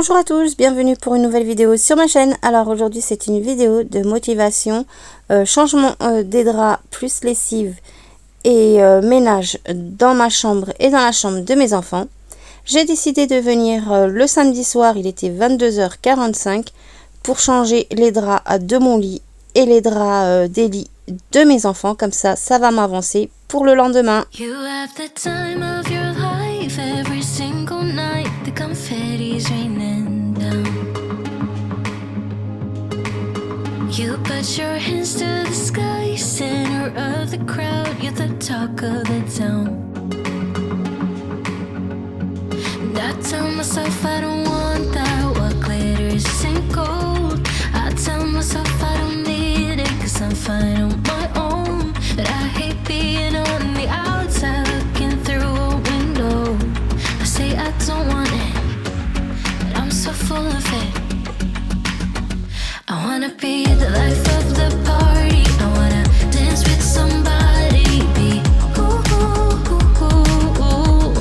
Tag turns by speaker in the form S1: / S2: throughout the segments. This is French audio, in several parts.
S1: Bonjour à tous, bienvenue pour une nouvelle vidéo sur ma chaîne. Alors aujourd'hui c'est une vidéo de motivation, changement des draps plus lessive et ménage dans ma chambre et dans la chambre de mes enfants. J'ai décidé de venir le samedi soir, il était 22h45, pour changer les draps de mon lit et les draps des lits de mes enfants. Comme ça va m'avancer pour le lendemain.
S2: You have the time of your life every single night. The confetti's raining down. You put your hands to the sky, center of the crowd. You're the talk of the town. And I tell myself I don't want that. What glitters isn't gold. I tell myself I don't need it, 'cause I'm fine on my own. But I hate being on the outside looking through a window. I say I don't want it, but I'm so full of it. I wanna be the life of the party. I wanna dance with somebody. Be ooh, ooh, ooh, ooh, ooh.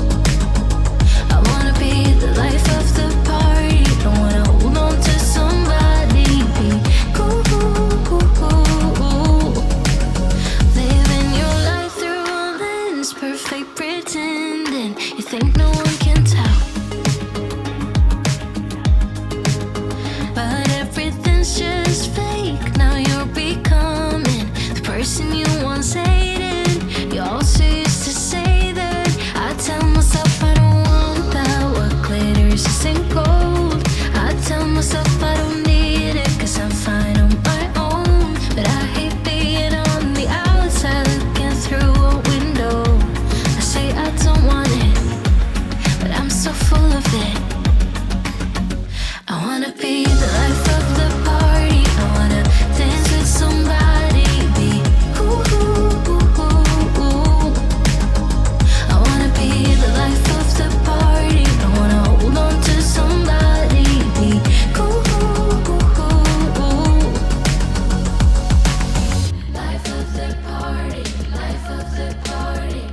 S2: I wanna be the life of the party. I wanna hold on to somebody. Be ooh, ooh, ooh, ooh, ooh. Living your life through a lens, perfect pretending. You think no one can tell, but everything's just fake. Now you're becoming the person you once hated. You also used to say that. I tell myself I don't want that. What glitters isn't gold. I tell myself I don't need it, 'cause I'm fine on my own. But I hate being on the outside looking through a window. I say I don't want it, but I'm so full of it. I wanna be the life of the party. I wanna dance with somebody. Be ooh, ooh, ooh, ooh, ooh. I wanna be the life of the party. I wanna hold on to somebody. Be ooh, ooh, ooh, ooh. Life of the party. Life of the party.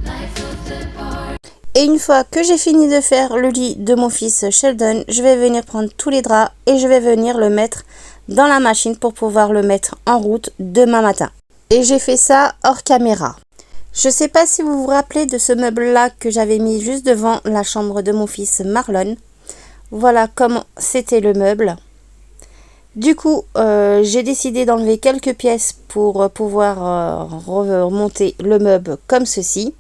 S2: Life of the party.
S1: Et une fois que j'ai fini de faire le lit de mon fils Sheldon, je vais venir prendre tous les draps et je vais venir le mettre dans la machine pour pouvoir le mettre en route demain matin. Et j'ai fait ça hors caméra. Je sais pas si vous vous rappelez de ce meuble-là que j'avais mis juste devant la chambre de mon fils Marlon. Voilà comment c'était le meuble. Du coup, j'ai décidé d'enlever quelques pièces pour pouvoir remonter le meuble comme ceci.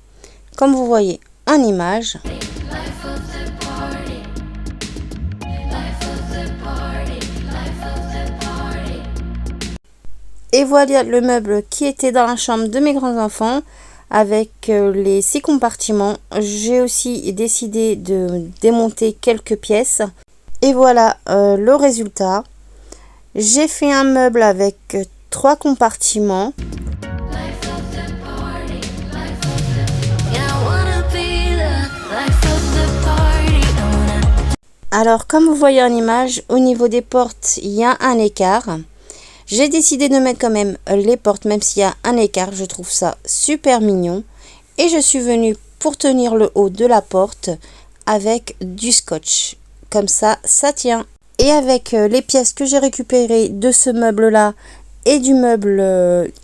S1: Comme vous voyez en image.
S2: Life of the party. Life of the party. Life of the party.
S1: Et voilà le meuble qui était dans la chambre de mes grands-enfants avec les 6 compartiments. J'ai aussi décidé de démonter quelques pièces. Et voilà le résultat. J'ai fait un meuble avec 3 compartiments.
S2: Life of the party. Life of the. Yeah, I wanna be the life of the party. I wanna.
S1: Alors comme vous voyez en image, au niveau des portes, il y a un écart. J'ai décidé de mettre quand même les portes, même s'il y a un écart. Je trouve ça super mignon. Et je suis venue pour tenir le haut de la porte avec du scotch. Comme ça tient. Et avec les pièces que j'ai récupérées de ce meuble-là et du meuble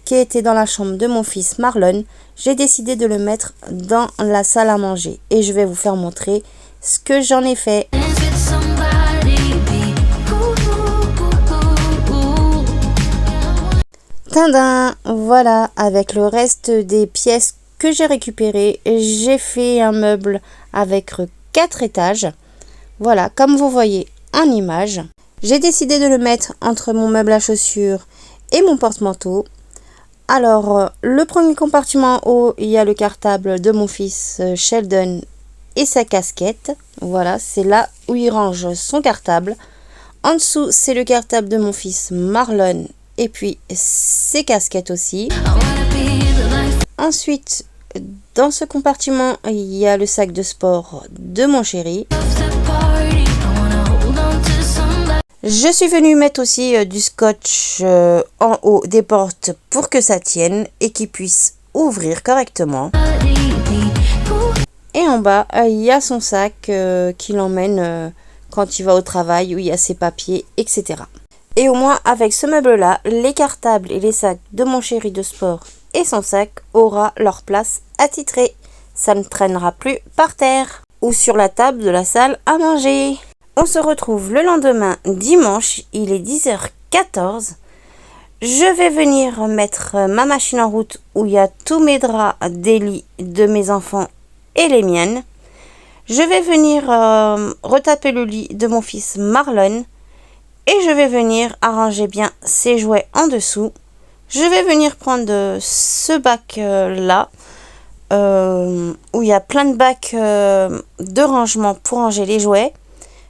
S1: qui était dans la chambre de mon fils Marlon, j'ai décidé de le mettre dans la salle à manger. Et je vais vous faire montrer ce que j'en ai fait.
S2: Dance with somebody. Be ooh, ooh, ooh, ooh.
S1: Tadam! Voilà, avec le reste des pièces que j'ai récupérées, j'ai fait un meuble avec 4 étages. Voilà, comme vous voyez en image. J'ai décidé de le mettre entre mon meuble à chaussures et mon porte-manteau. Alors, le premier compartiment en haut, il y a le cartable de mon fils Sheldon et sa casquette. Voilà, c'est là où il range son cartable. En dessous, c'est le cartable de mon fils Marlon et puis ses casquettes aussi.
S2: I wanna be the life
S1: Ensuite, dans ce compartiment, il y a le sac de sport de mon chéri.
S2: of the party. I wanna hold on to somebody.
S1: Je suis venue mettre aussi du scotch en haut des portes pour que ça tienne et qu'il puisse ouvrir correctement.
S2: Be ooh.
S1: Et en bas, il y a son sac qui l'emmène quand il va au travail, où il y a ses papiers, etc. Et au moins, avec ce meuble-là, les cartables et les sacs de mon chéri de sport et son sac aura leur place attitrée. Ça ne traînera plus par terre ou sur la table de la salle à manger. On se retrouve le lendemain, dimanche, il est 10h14. Je vais venir mettre ma machine en route où il y a tous mes draps des lits de mes enfants et les miennes. Je vais venir retaper le lit de mon fils Marlon et je vais venir arranger bien ses jouets en dessous. Je vais venir prendre ce bac-là où il y a plein de bacs de rangement pour ranger les jouets.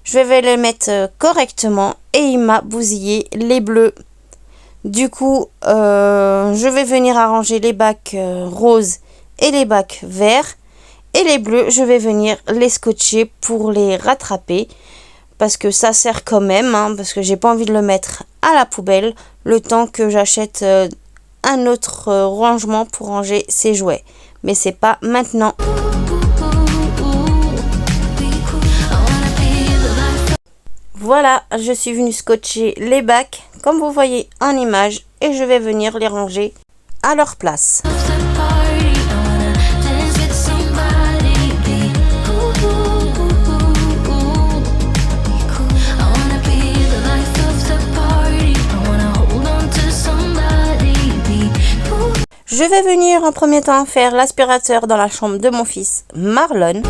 S1: Je vais les mettre correctement et il m'a bousillé les bleus. Du coup, je vais venir arranger les bacs roses et les bacs verts. Et les bleus, je vais venir les scotcher pour les rattraper. Parce que ça sert quand même, parce que j'ai pas envie de le mettre à la poubelle. Le temps que j'achète un autre rangement pour ranger ces jouets. Mais c'est pas maintenant. Voilà, je suis venue scotcher les bacs, comme vous voyez en image, et je vais venir les ranger à leur place. Je vais venir en premier temps faire l'aspirateur dans la chambre de mon fils Marlon.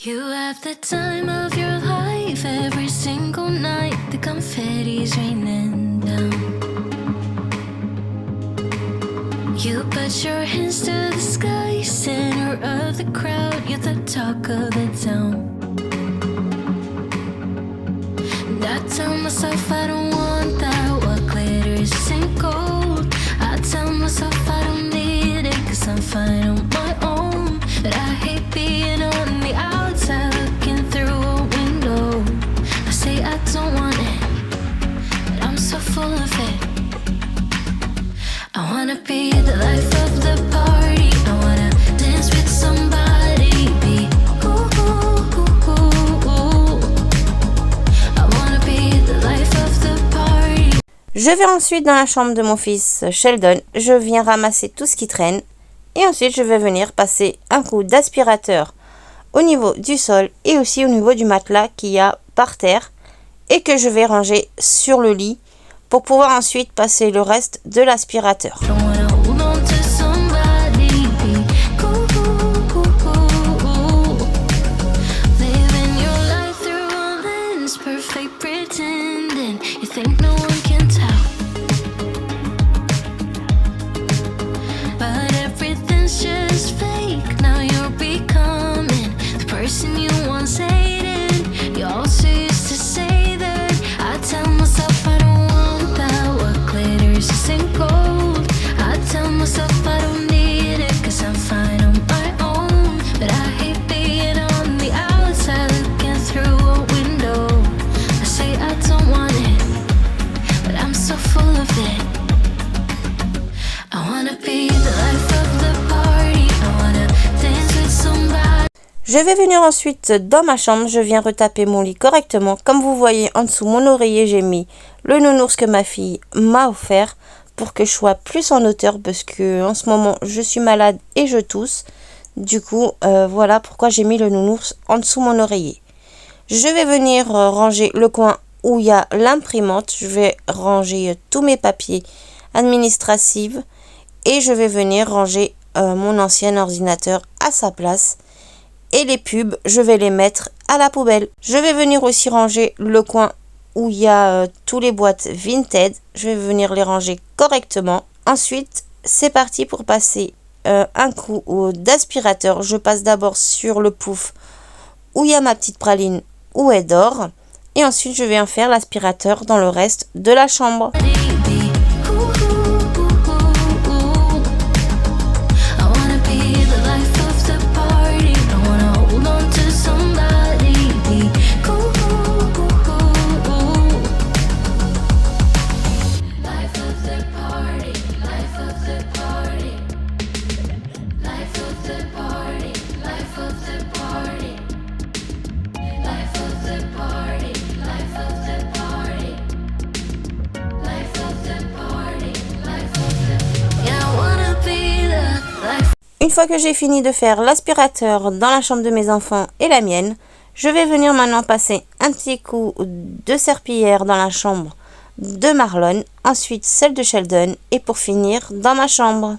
S2: You have the time of your life every single night. The confetti's raining down. You put your hands to the sky, center of the crowd. You're the talk of the town. And I tell myself I don't want that. What glitters isn't gold. I tell myself I don't need it, 'cause I'm fine on my own. But I hate being on the outside looking through a window. I say I don't want it, but I'm so full of it. I wanna be the life of the party. I wanna dance with somebody. Be ooh, ooh, ooh, ooh, ooh. I wanna be the life of the party.
S1: Je vais ensuite dans la chambre de mon fils Sheldon. Je viens ramasser tout ce qui traîne. Et ensuite, je vais venir passer un coup d'aspirateur au niveau du sol et aussi au niveau du matelas qu'il y a par terre et que je vais ranger sur le lit pour pouvoir ensuite passer le reste de l'aspirateur.
S2: Don't wanna hold on to somebody. Be ooh, ooh, ooh, ooh. Living your life through a lens, perfect pretending. You think no one can tell, but everything's just fake. Now you're becoming the person you once hated. You also used to say that. I tell myself I don't want that. What glitters isn't gold. I tell myself I don't need it, 'cause I'm fine on my own. But I hate being on the outside looking through a window. I say I don't want it, but I'm so full of it. I wanna be the life of the party. I wanna dance with somebody.
S1: Je vais venir ensuite dans ma chambre. Je viens retaper mon lit correctement. Comme vous voyez en dessous mon oreiller, j'ai mis le nounours que ma fille m'a offert pour que je sois plus en hauteur parce que en ce moment je suis malade et je tousse. Du coup, voilà pourquoi j'ai mis le nounours en dessous mon oreiller. Je vais venir ranger le coin où il y a l'imprimante. Je vais ranger tous mes papiers administratifs et je vais venir ranger mon ancien ordinateur à sa place. Et les pubs, je vais les mettre à la poubelle. Je vais venir aussi ranger le coin où il y a tous les boîtes Vinted. Je vais venir les ranger correctement. Ensuite, c'est parti pour passer un coup d'aspirateur. Je passe d'abord sur le pouf où il y a ma petite praline où elle dort. Et ensuite, je vais en faire l'aspirateur dans le reste de la chambre. Une fois que j'ai fini de faire l'aspirateur dans la chambre de mes enfants et la mienne, je vais venir maintenant passer un petit coup de serpillière dans la chambre de Marlon, ensuite celle de Sheldon et pour finir dans ma chambre.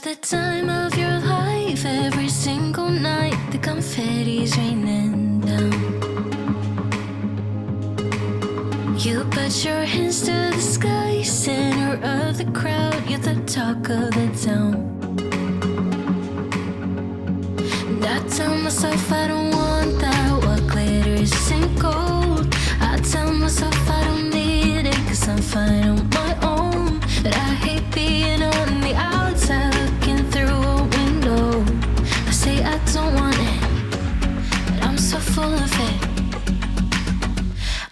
S2: The time of your life, every single night, the confetti's raining down. You put your hands to the sky, center of the crowd, you're the talk of the town. And I tell myself I don't want that, what glitters isn't gold. I tell myself I don't need it, cause I'm fine on my own. But I hate being on the outside, looking through a window. I say I don't want it, but I'm so full of it.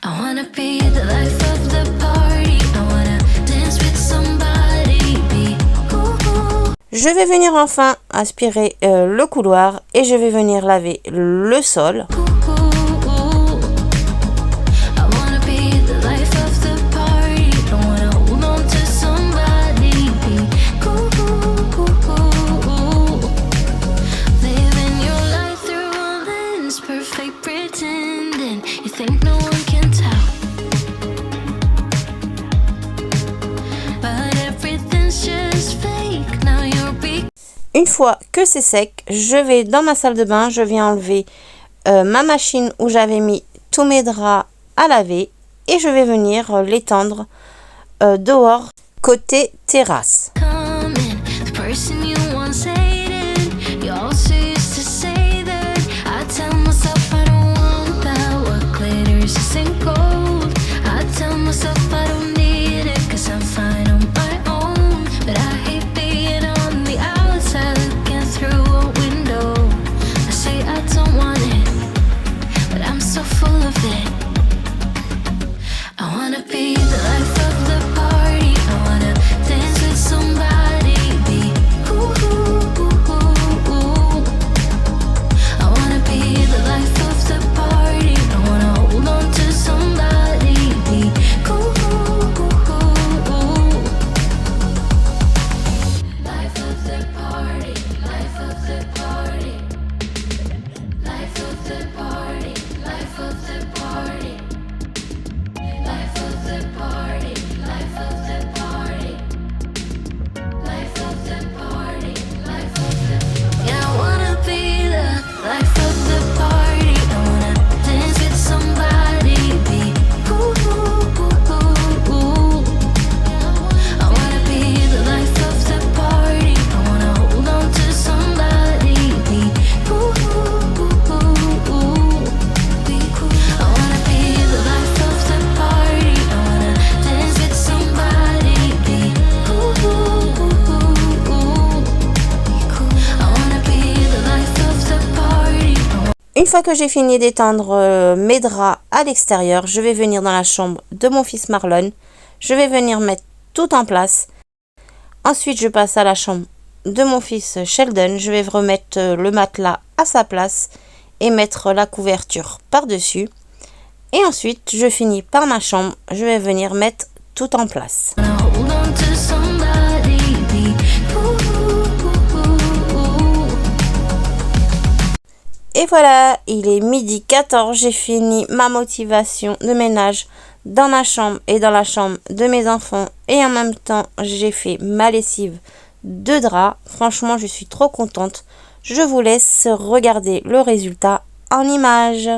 S2: I wanna be the life of the party, I wanna dance with somebody, be cool.
S1: Je vais venir enfin aspirer le couloir et je vais venir laver le sol. Une fois que c'est sec, je vais dans ma salle de bain, je vais enlever ma machine où j'avais mis tous mes draps à laver et je vais venir l'étendre dehors côté terrasse. Une fois que j'ai fini d'étendre mes draps à l'extérieur, je vais venir dans la chambre de mon fils Marlon. Je vais venir mettre tout en place. Ensuite, je passe à la chambre de mon fils Sheldon. Je vais remettre le matelas à sa place et mettre la couverture par-dessus. Et ensuite, je finis par ma chambre. Je vais venir mettre tout en place. Et voilà, il est 12h14, j'ai fini ma motivation de ménage dans ma chambre et dans la chambre de mes enfants. Et en même temps, j'ai fait ma lessive de drap. Franchement, je suis trop contente. Je vous laisse regarder le résultat en images.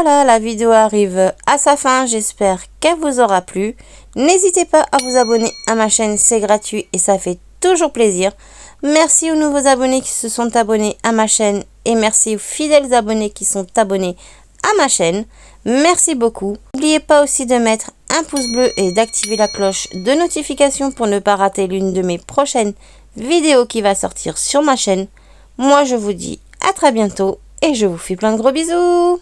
S1: voilà, la vidéo arrive à sa fin. J'espère qu'elle vous aura plu. N'hésitez pas à vous abonner à ma chaîne, c'est gratuit et ça fait toujours plaisir. Merci aux nouveaux abonnés qui se sont abonnés à ma chaîne et merci aux fidèles abonnés qui sont abonnés à ma chaîne. Merci beaucoup. N'oubliez pas aussi de mettre un pouce bleu et d'activer la cloche de notification pour ne pas rater l'une de mes prochaines vidéos qui va sortir sur ma chaîne. Moi, je vous dis à très bientôt et je vous fais plein de gros bisous.